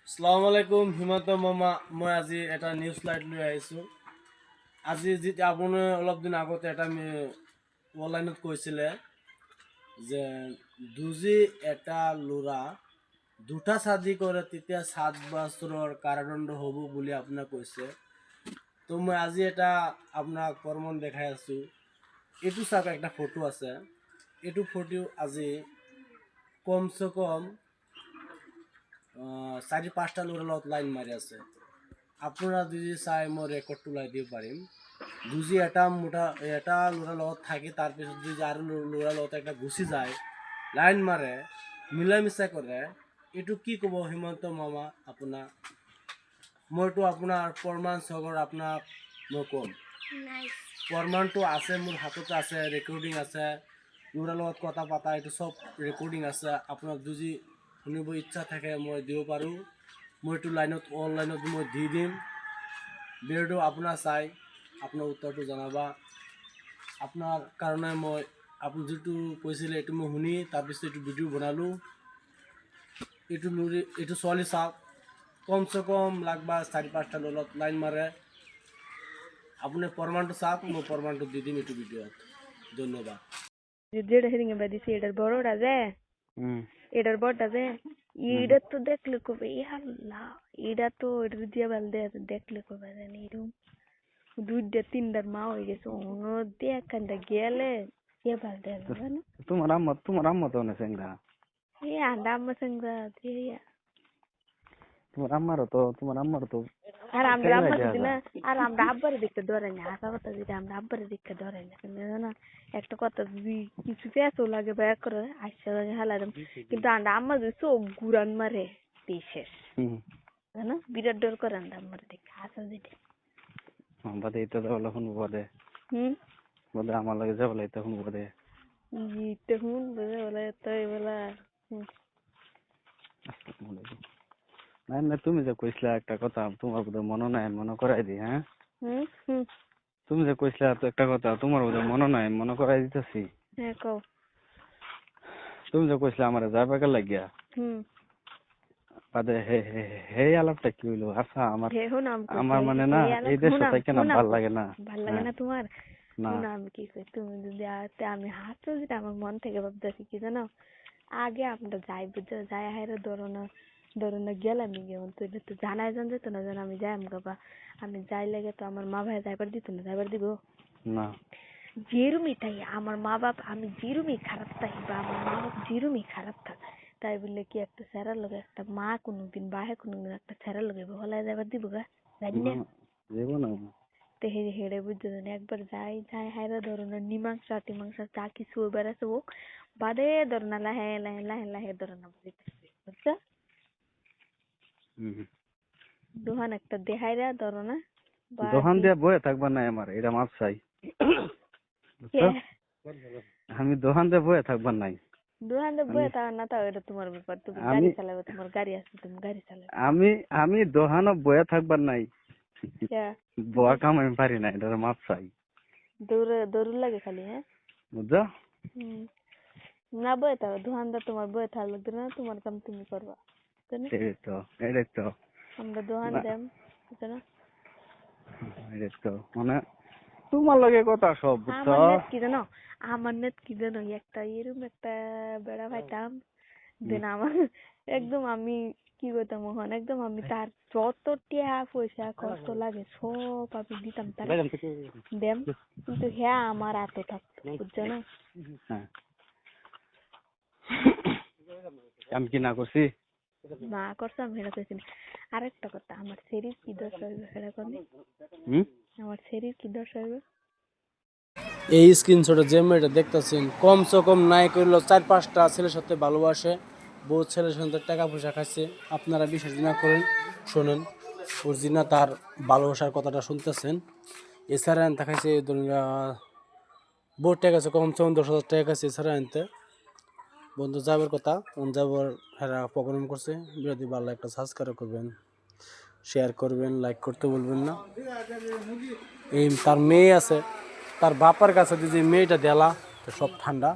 আসসালামু আলাইকুম হিমন্ত মামা। মই আজি এটা নিউজ লাইট লৈ আহিছোঁ। আজি যি আপুনি অলপ দিন আগতে এটা অনলাইনত কৈছিলে যে দুজি এটা ল'ৰা দুটা চাদি কৰে তেতিয়া 7 বছৰৰ কাৰাদণ্ড হ'ব বুলি আপোনাক কৈছে। তো মই আজি এটা আপোনাক প্ৰমাণ দেখাই আছোঁ। এইটো চাওক, একটা ফটো আছে। এইটো ফটো আজি কমচে কম 4-5টা ল'ৰাৰ লগত লাইন মাৰি আছে। আপোনাৰ যদি চাই মই ৰেকৰ্ডটো লাই দিব পাৰিম। যদি এটা ল'ৰাৰ লগত থাকি তাৰপিছত যদি আৰু ল'ৰাৰ লগত একটা গুচি যায়, লাইন মাৰে, মিলামিচা কৰে, এইটো কি ক'ব হিমন্ত মামা আপোনাৰ? মইতো আপোনাৰ প্ৰমাণ চবৰ আপোনাক মই ক'ম। প্ৰমাণটো আছে, মোৰ হাততে আছে, ৰেকৰ্ডিং আছে, ল'ৰাৰ লগত কথা পতা এইটো চব ৰেকৰ্ডিং আছে। আপোনাক যদি শুনিব ইচ্ছা থাকে মই দিব পাৰোঁ। মই এইটো অনলাইনত মই দি দিম। ভিডিঅ'টো আপোনাৰ চাই আপোনাৰ উত্তৰটো জনাবা। আপোনাৰ কাৰণে মই আপুনি যিটো কৈছিলে এইটো মই শুনি তাৰপিছত এইটো ভিডিঅ' বনালোঁ। এইটো ছোৱালী চাওক, কমচে কম লাগবা 4-5টা লগত লাইন মাৰে। আপুনি প্ৰমাণটো চাওক, মই প্ৰমাণটো দি দিম এইটো ভিডিঅ'ত। ধন্যবাদ। যেটা সেদিন বাদিছি এটার বড়টা যে এটার বড়টা যে ইটা তো দেখলে কবে আল্লাহ, এটা তো এটা দিয়ে বালদে দেখলে কবে জানি এরকম 2-3টার মা হয়ে গেছে অন্য দেখানটা গেলে এ বালদে জানো তোমার আম্মা তো অনেক চেঙ্গা। এ আন্ডা আম্মা সঙ্গে দিয়া তোমার আম্মারও তো আর আমরা আম্মা যদি না আর আমরা আব্বারে দেখতে ধরে না আসা কথা যদি আমরা আব্বারে দেখতে ধরে না জানো একটা কথা যদি কিছু পেঁচও লাগে বা এক করে আসছে হালাম, কিন্তু আমরা আম্মা যদি চোখ ঘুরান মারে শেষ জানো, বিরাট ডর করে আমরা আম্মারে দেখে আসা যেটা বাদে এটা যাবলে শুনবো বাদে বলে আমার লাগে যাবলে এটা শুনবো বাদে তখন বুঝে বলে তাই বলা নাই না, তুমি যে কইছিলা একটা কথা তোমার বোধ মনে নাই, মনে করাই দি। হ্যাঁ তুমি যে কইছিলা তো একটা কথা তোমার বোধ মনে নাই, মনে করাই দিতেছি। হ্যাঁ কও। তুমি যে কইছিলা আমার যাইবার লাগিয়া বাদে হে আলাপটা কি হইলো? আচ্ছা আমার মানে না এই দেশ থেকে না ভাল লাগে না, ভাল লাগে না তোমার না। আমি কি কই, তুমি যদি আমি হাসছো যেটা আমার মন থেকে ভাবতেছি কি জানো, আগে আমরা যাই বুঝছো যাই হাইরে ধরো না গেলাম যেমন তুই তো জানাই জান যেত না যেন আমি যাই আমগা আমি যাই লাগে তো আমার মা ভাই যাইবার দিত না, যাইবার দিব না। যেরুমই তাই আমার মা বাপ আমি যেরুমই খারাপ থাকি বা আমার মা বাপ যেরুমই খারাপ থাক, তাই বললে কি একটা স্যারার লগে একটা মা কোনোদিন বাহে কোনোদিন একটা স্যারার লগে হলাই যাইবার দিব গা জানি না তে হেড়ে বুঝছো একবার যাই হাইরা ধরো না নিমাংসা চা কিছু বেড়াছে হোক বাদে ধরো না লাহে লাহে লাহে লাহে ধরো না বুঝছো দোহান একটা দেহাইরা ধরো না দোকান দিয়ে বয়ে থাকবার নাই আমার, এটা মাপ চাই। আমি দোকান দিয়ে বয়ে থাকবার নাই। দোকান দিয়ে বয়ে থাকা না তাও এটা তোমার ব্যাপার, তুমি গাড়ি চালাবে, তোমার গাড়ি আছে তুমি গাড়ি চালাবে। আমি দোকানে বয়ে থাকবার নাই, বয়া কাম আমি পারি না, এটা মাপ চাই। দৌড় লাগে খালি। হ্যাঁ বুঝছো না বয়ে থাকো দোকানদার তোমার বয়ে থাকা লাগবে না, তোমার কাম তুমি করবা। এটাই তো আমরা দোকান দেম বুঝছো, মানে তোমার লগে কথা সব বুঝছো। আমার নেট কি জানো একটা এরকম একটা বেড়া পাইতাম দেন আমার একদম আমি কি করতাম ওখানে একদম আমি তার যত টিয়া পয়সা কষ্ট লাগে সব আমি দিতাম তার দেম, কিন্তু হ্যাঁ আমার এত থাকতো বুঝছো না। আমি কি না করছি? না করতাম হেরা কইছি। আরেকটা কথা, আমার শরীর কি দোষ হইবে হেরা কোনি, আমার শরীর কি দোষ হইবে? এই স্ক্রিনশটে যে মেয়েটা দেখতেছেন কমসে কম নাই করলো 4-5টা ছেলের সাথে ভালোবাসে, বহু ছেলের সাথে টাকা পয়সা খাচ্ছে। আপনারা বিশ্বাস না করেন, শোনেন ওর জিনা তার ভালোবাসার কথাটা শুনতেছেন। এছাড়া আনতে খাইছে বহুত টাকা আছে, কমসে কম 10,000 টাকা খাইছে। এছাড়া আনতে বন্ধু যাবার কথা যাবার হেরা প্রোগ্রাম করছে। যদি ভালো একটা সাবস্ক্রাইব করবেন, শেয়ার করবেন, লাইক করতে বলবেন না। এই তার মেয়ে আছে, তার বাপার কাছে যদি মেয়েটা দেলা তো সব ঠান্ডা।